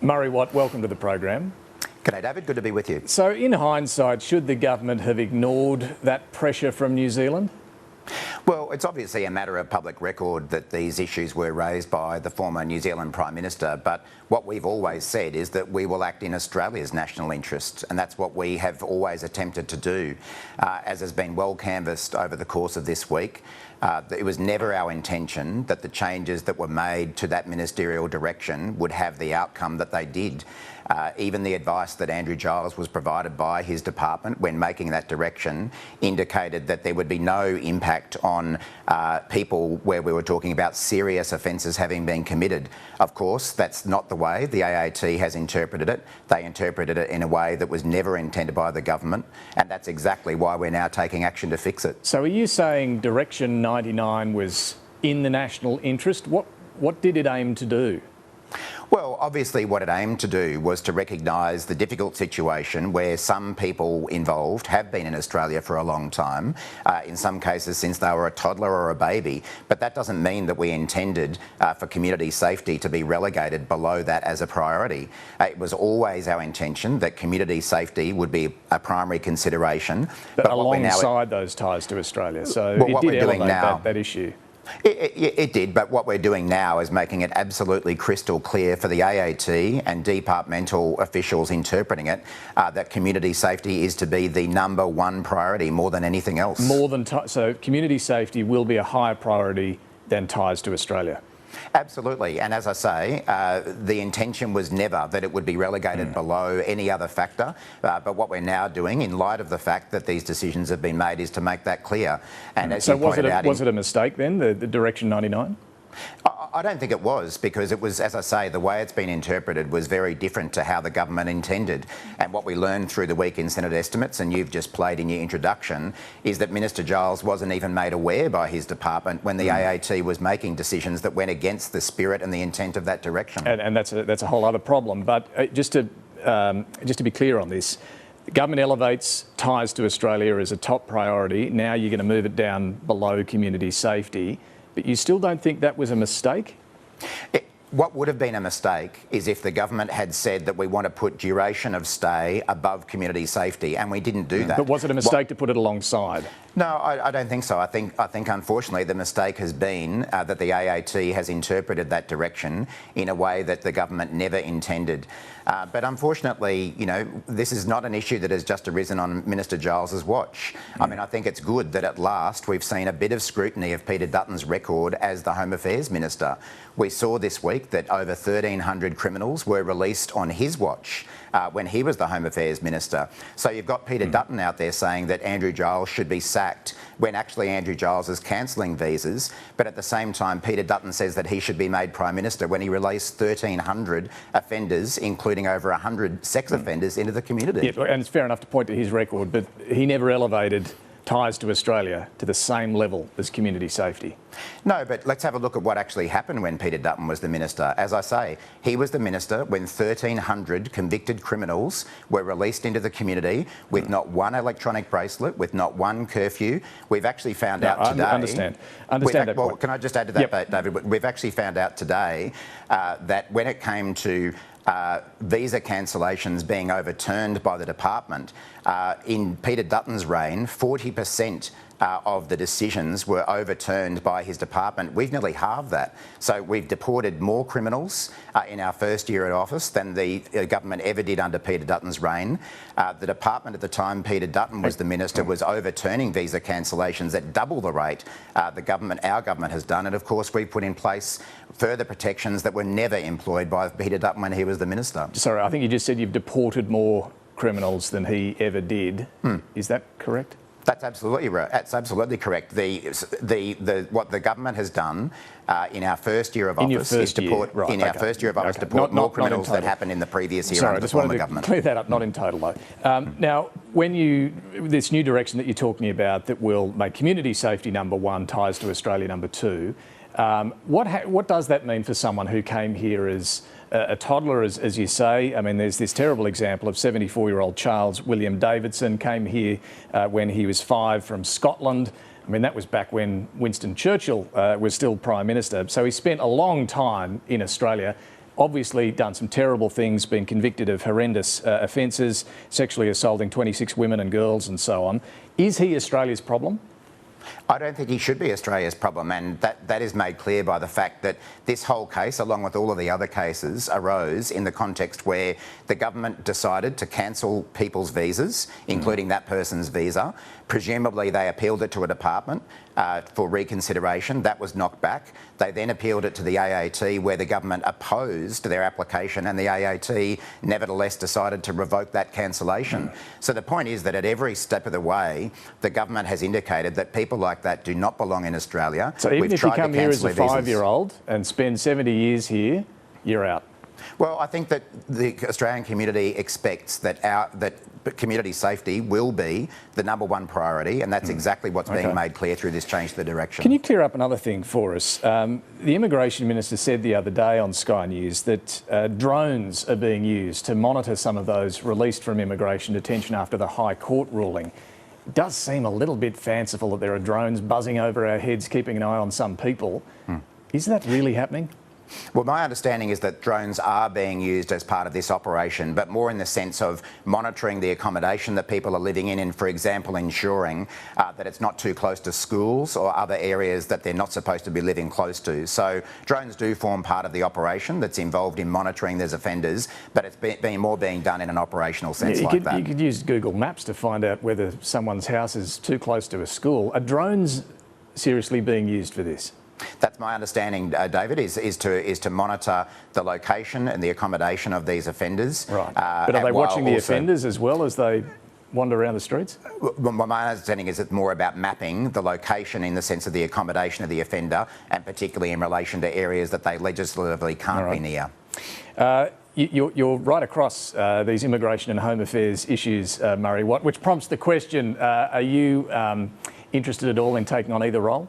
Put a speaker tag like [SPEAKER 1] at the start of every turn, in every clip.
[SPEAKER 1] Murray Watt, welcome to the program.
[SPEAKER 2] G'day David, good to be with you.
[SPEAKER 1] So in hindsight, should the government have ignored that pressure from New Zealand?
[SPEAKER 2] Well, it's obviously a matter of public record that these issues were raised by the former New Zealand Prime Minister, but what we've always said is that we will act in Australia's national interest, and that's what we have always attempted to do, as has been well canvassed over the course of this week. It was never our intention that the changes that were made to that ministerial direction would have the outcome that they did. Even the advice that Andrew Giles was provided by his department when making that direction indicated that there would be no impact on people where we were talking about serious offences having been committed. Of course, that's not the way the AAT has interpreted it. They interpreted it in a way that was never intended by the government, and that's exactly why we're now taking action to fix it.
[SPEAKER 1] So are you saying Direction 99 was in the national interest? What did it aim to do?
[SPEAKER 2] Well, obviously what it aimed to do was to recognise the difficult situation where some people involved have been in Australia for a long time, in some cases since they were a toddler or a baby, but that doesn't mean that we intended for community safety to be relegated below that as a priority. It was always our intention that community safety would be a primary consideration.
[SPEAKER 1] But alongside those ties to Australia, so it did elevate that issue.
[SPEAKER 2] It did, but what we're doing now is making it absolutely crystal clear for the AAT and departmental officials interpreting it that community safety is to be the #1 priority more than anything else.
[SPEAKER 1] So community safety will be a higher priority than ties to Australia?
[SPEAKER 2] Absolutely, and as I say, the intention was never that it would be relegated below any other factor, but what we're now doing in light of the fact that these decisions have been made is to make that clear. And as
[SPEAKER 1] so
[SPEAKER 2] you pointed out,
[SPEAKER 1] was it a mistake then, the Direction 99?
[SPEAKER 2] I don't think it was, because it was, as I say, the way it's been interpreted was very different to how the government intended. And what we learned through the week in Senate estimates, and you've just played in your introduction, is that Minister Giles wasn't even made aware by his department when the AAT was making decisions that went against the spirit and the intent of that direction.
[SPEAKER 1] And that's a whole other problem. But just to be clear on this, the government elevates ties to Australia as a top priority. Now you're going to move it down below community safety. But you still don't think that was a mistake?
[SPEAKER 2] What would have been a mistake is if the government had said that we want to put duration of stay above community safety, and we didn't do that.
[SPEAKER 1] But was it a mistake to put it alongside?
[SPEAKER 2] No, I don't think so. I think unfortunately the mistake has been that the AAT has interpreted that direction in a way that the government never intended. But unfortunately, you know, this is not an issue that has just arisen on Minister Giles's watch. I mean, I think it's good that at last we've seen a bit of scrutiny of Peter Dutton's record as the Home Affairs Minister. We saw this week that over 1,300 criminals were released on his watch when he was the Home Affairs Minister. So you've got Peter Dutton out there saying that Andrew Giles should be sacked when actually Andrew Giles is cancelling visas, but at the same time Peter Dutton says that he should be made Prime Minister when he released 1,300 offenders, including over 100 sex offenders, into the community.
[SPEAKER 1] Yeah, and it's fair enough to point to his record, but he never elevated ties to Australia to the same level as community safety.
[SPEAKER 2] No, but let's have a look at what actually happened when Peter Dutton was the minister. As I say, he was the minister when 1,300 convicted criminals were released into the community with not one electronic bracelet, with not one curfew. We've actually found out today...
[SPEAKER 1] I understand that
[SPEAKER 2] well,
[SPEAKER 1] point.
[SPEAKER 2] can I just add to that, David? We've actually found out today that when it came to visa cancellations being overturned by the department, in Peter Dutton's reign, 40% of the decisions were overturned by his department. We've nearly halved that. So we've deported more criminals in our first year at office than the government ever did under Peter Dutton's reign. The department at the time Peter Dutton was the minister was overturning visa cancellations at double the rate our government has done. And of course we've put in place further protections that were never employed by Peter Dutton when he was the minister.
[SPEAKER 1] Sorry, I think you just said you've deported more criminals than he ever did. Is that correct?
[SPEAKER 2] That's absolutely right. That's absolutely correct. What the government has done in our first year of office is deport more criminals than happened in the previous year under the former government.
[SPEAKER 1] Clear that up, not in total though. Now, when this new direction that you're talking about that will make community safety #1, ties to Australia #2, what does that mean for someone who came here as a toddler, as you say? I mean, there's this terrible example of 74-year-old Charles William Davidson came here when he was 5 from Scotland. I mean, that was back when Winston Churchill was still Prime Minister. So he spent a long time in Australia obviously done some terrible things, been convicted of horrendous offences, sexually assaulting 26 women and girls and so on. Is he Australia's problem?
[SPEAKER 2] I don't think he should be Australia's problem, and that is made clear by the fact that this whole case, along with all of the other cases, arose in the context where the government decided to cancel people's visas, including that person's visa. Presumably they appealed it to a department for reconsideration. That was knocked back. They then appealed it to the AAT, where the government opposed their application, and the AAT nevertheless decided to revoke that cancellation. So the point is that at every step of the way, the government has indicated that people like that do not belong in Australia.
[SPEAKER 1] So even if you come here as a 5-year-old and spend 70 years here, you're out.
[SPEAKER 2] Well, I think that the Australian community expects that community safety will be the #1 priority, and that's exactly what's being made clear through this change to the direction.
[SPEAKER 1] Can you clear up another thing for us? The Immigration Minister said the other day on Sky News that drones are being used to monitor some of those released from immigration detention after the High Court ruling. It does seem a little bit fanciful that there are drones buzzing over our heads, keeping an eye on some people. Is that really happening?
[SPEAKER 2] Well, my understanding is that drones are being used as part of this operation, but more in the sense of monitoring the accommodation that people are living in and, for example, ensuring that it's not too close to schools or other areas that they're not supposed to be living close to. So drones do form part of the operation that's involved in monitoring those offenders, but it's being done in an operational sense like that.
[SPEAKER 1] You could use Google Maps to find out whether someone's house is too close to a school. Are drones seriously being used for this?
[SPEAKER 2] That's my understanding, David, is to monitor the location and the accommodation of these offenders.
[SPEAKER 1] Right. But are they watching the offenders as well as they wander around the streets?
[SPEAKER 2] Well, my understanding is it's more about mapping the location in the sense of the accommodation of the offender, and particularly in relation to areas that they legislatively can't be near.
[SPEAKER 1] You're right across these immigration and home affairs issues, Murray, which prompts the question, are you interested at all in taking on either role?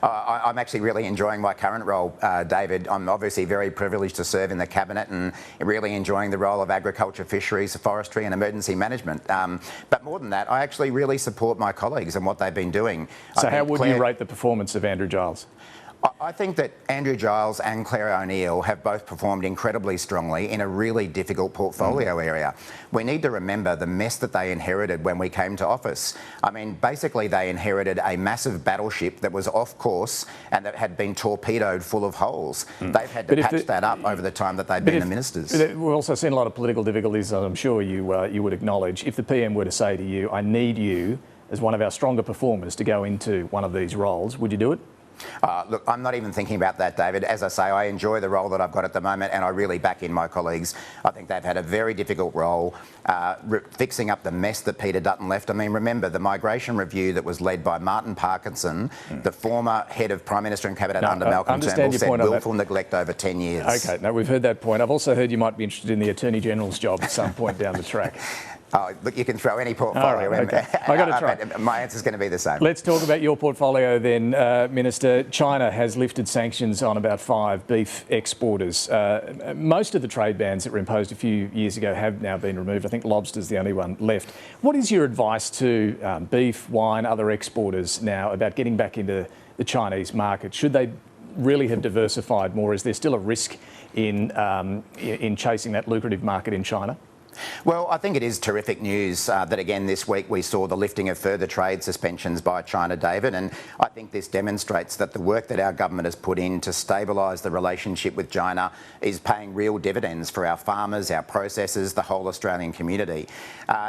[SPEAKER 2] I'm actually really enjoying my current role, David. I'm obviously very privileged to serve in the Cabinet and really enjoying the role of agriculture, fisheries, forestry and emergency management. But more than that, I actually really support my colleagues and what they've been doing.
[SPEAKER 1] So how would you rate the performance of Andrew Giles?
[SPEAKER 2] I think that Andrew Giles and Claire O'Neill have both performed incredibly strongly in a really difficult portfolio area. We need to remember the mess that they inherited when we came to office. I mean, basically they inherited a massive battleship that was off course and that had been torpedoed full of holes. They've had to patch that up over the time that they've been the ministers.
[SPEAKER 1] We've also seen a lot of political difficulties, as I'm sure you would acknowledge. If the PM were to say to you, I need you as one of our stronger performers to go into one of these roles, would you do it?
[SPEAKER 2] Look, I'm not even thinking about that, David. As I say, I enjoy the role that I've got at the moment and I really back in my colleagues. I think they've had a very difficult role fixing up the mess that Peter Dutton left. I mean, remember the migration review that was led by Martin Parkinson, the former head of Prime Minister and Cabinet under Malcolm Turnbull, said willful neglect over 10 years.
[SPEAKER 1] OK, no, we've heard that point. I've also heard you might be interested in the Attorney General's job at some point down the track.
[SPEAKER 2] Oh, look, you can throw any portfolio in.
[SPEAKER 1] Okay. I got to try.
[SPEAKER 2] My answer's going to be the same.
[SPEAKER 1] Let's talk about your portfolio then, Minister. China has lifted sanctions on about 5 beef exporters. Most of the trade bans that were imposed a few years ago have now been removed. I think lobster's the only one left. What is your advice to beef, wine, other exporters now about getting back into the Chinese market? Should they really have diversified more? Is there still a risk in chasing that lucrative market in China?
[SPEAKER 2] Well, I think it is terrific news that again this week we saw the lifting of further trade suspensions by China, David, and I think this demonstrates that the work that our government has put in to stabilise the relationship with China is paying real dividends for our farmers, our processors, the whole Australian community.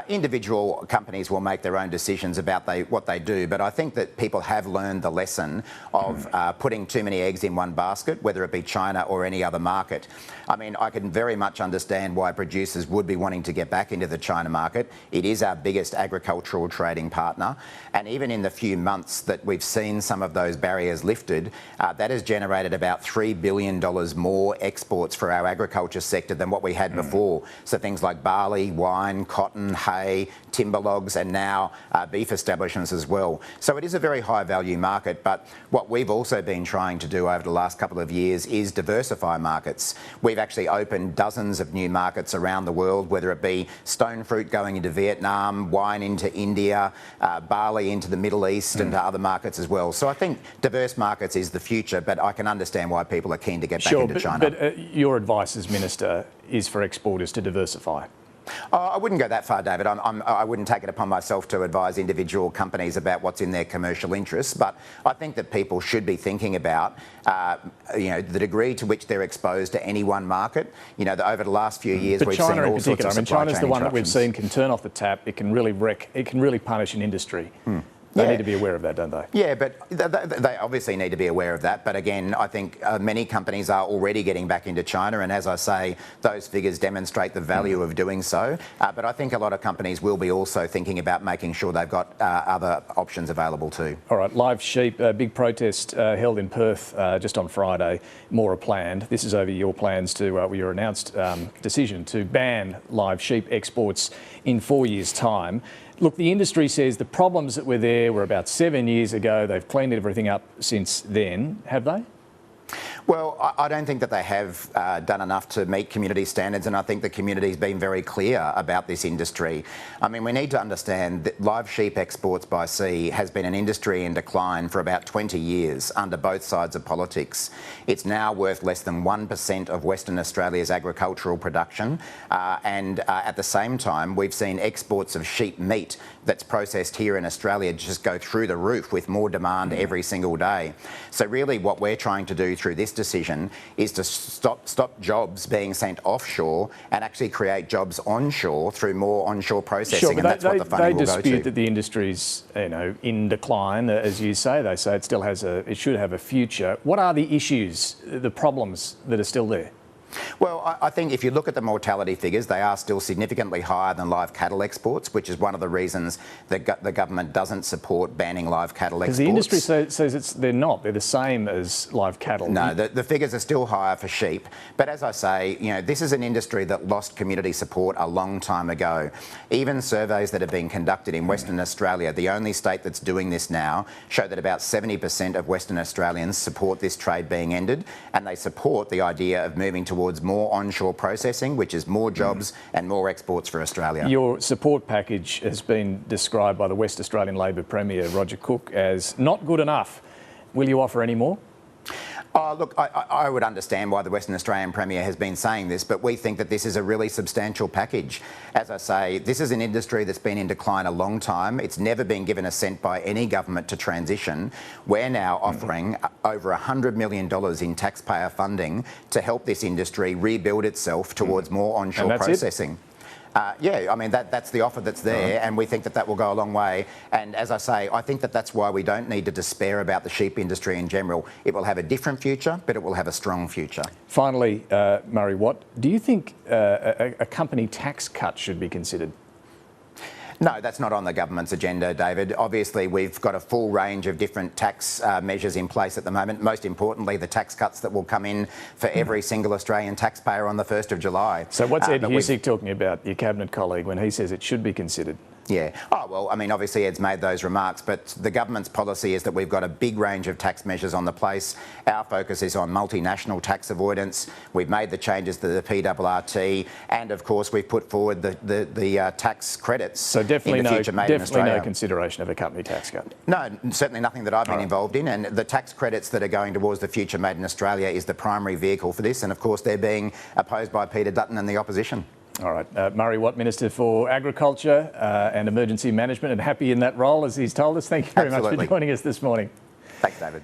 [SPEAKER 2] Individual companies will make their own decisions about what they do, but I think that people have learned the lesson of putting too many eggs in one basket, whether it be China or any other market. I mean, I can very much understand why producers would be wanting to get back into the China market. It is our biggest agricultural trading partner, and even in the few months that we've seen some of those barriers lifted, that has generated about $3 billion more exports for our agriculture sector than what we had before. So things like barley, wine, cotton, hay, timber logs, and now beef establishments as well. So it is a very high value market, but what we've also been trying to do over the last couple of years is diversify markets. We've actually opened dozens of new markets around the world where whether it be stone fruit going into Vietnam, wine into India, barley into the Middle East and other markets as well. So I think diverse markets is the future, but I can understand why people are keen to get back into China.
[SPEAKER 1] But your advice as Minister is for exporters to diversify.
[SPEAKER 2] I wouldn't go that far, David. I wouldn't take it upon myself to advise individual companies about what's in their commercial interests, but I think that people should be thinking about, the degree to which they're exposed to any one market. Over the last few years, we've seen all sorts of supply chain interruptions.
[SPEAKER 1] China's the one that we've seen can turn off the tap. It can really punish an industry. They need to be aware of that, don't they?
[SPEAKER 2] Yeah, but they obviously need to be aware of that. But again, I think many companies are already getting back into China. And as I say, those figures demonstrate the value of doing so. But I think a lot of companies will be also thinking about making sure they've got other options available too.
[SPEAKER 1] All right, live sheep, a big protest held in Perth just on Friday. More are planned. This is over your plans to, your announced decision to ban live sheep exports in 4 years' time. Look, the industry says the problems that were there were about 7 years ago. They've cleaned everything up since then. Have they?
[SPEAKER 2] Well, I don't think that they have done enough to meet community standards, and I think the community's been very clear about this industry. I mean, we need to understand that live sheep exports by sea has been an industry in decline for about 20 years under both sides of politics. It's now worth less than 1% of Western Australia's agricultural production, and at the same time, we've seen exports of sheep meat that's processed here in Australia just go through the roof with more demand every single day. So really what we're trying to do through this decision is to stop jobs being sent offshore and actually create jobs onshore through more onshore processing. Sure,
[SPEAKER 1] and that's what the funding will go to. They dispute that the industry's in decline, as you say. They say it should have a future. What are the issues, the problems that are still there?
[SPEAKER 2] Well, I think if you look at the mortality figures, they are still significantly higher than live cattle exports, which is one of the reasons that the government doesn't support banning live cattle exports.
[SPEAKER 1] Because the industry says they're not. They're the same as live cattle.
[SPEAKER 2] No, the figures are still higher for sheep. But as I say, this is an industry that lost community support a long time ago. Even surveys that have been conducted in Western Australia, the only state that's doing this now, show that about 70% of Western Australians support this trade being ended, and they support the idea of moving towards more onshore processing, which is more jobs and more exports for Australia. Your
[SPEAKER 1] support package has been described by the West Australian Labor Premier, Roger Cook, as not good enough. Will you offer any more?
[SPEAKER 2] Look, I would understand why the Western Australian Premier has been saying this, but we think that this is a really substantial package. As I say, this is an industry that's been in decline a long time. It's never been given a cent by any government to transition. We're now offering over $100 million in taxpayer funding to help this industry rebuild itself towards more onshore processing. Yeah, I mean, that's the offer that's there, and we think that will go a long way. And as I say, I think that's why we don't need to despair about the sheep industry in general. It will have a different future, but it will have a strong future. Finally,
[SPEAKER 1] Murray Watt, do you think a company tax cut should be considered?
[SPEAKER 2] No, that's not on the government's agenda, David. Obviously, we've got a full range of different tax measures in place at the moment. Most importantly, the tax cuts that will come in for every single Australian taxpayer on the 1st of July.
[SPEAKER 1] So what's Ed Husick talking about, your cabinet colleague, when he says it should be considered?
[SPEAKER 2] Yeah. Oh, well, I mean, obviously Ed's made those remarks, but the government's policy is that we've got a big range of tax measures on the place. Our focus is on multinational tax avoidance. We've made the changes to the PRRT, and of course we've put forward the tax credits.
[SPEAKER 1] So definitely no consideration of a company tax cut?
[SPEAKER 2] No, certainly nothing that I've been involved in, and the tax credits that are going towards the Future Made in Australia is the primary vehicle for this, and of course they're being opposed by Peter Dutton and the opposition.
[SPEAKER 1] All right. Murray Watt, Minister for Agriculture and Emergency Management, and happy in that role, as he's told us. Thank you very much for joining us this morning.
[SPEAKER 2] Thanks, David.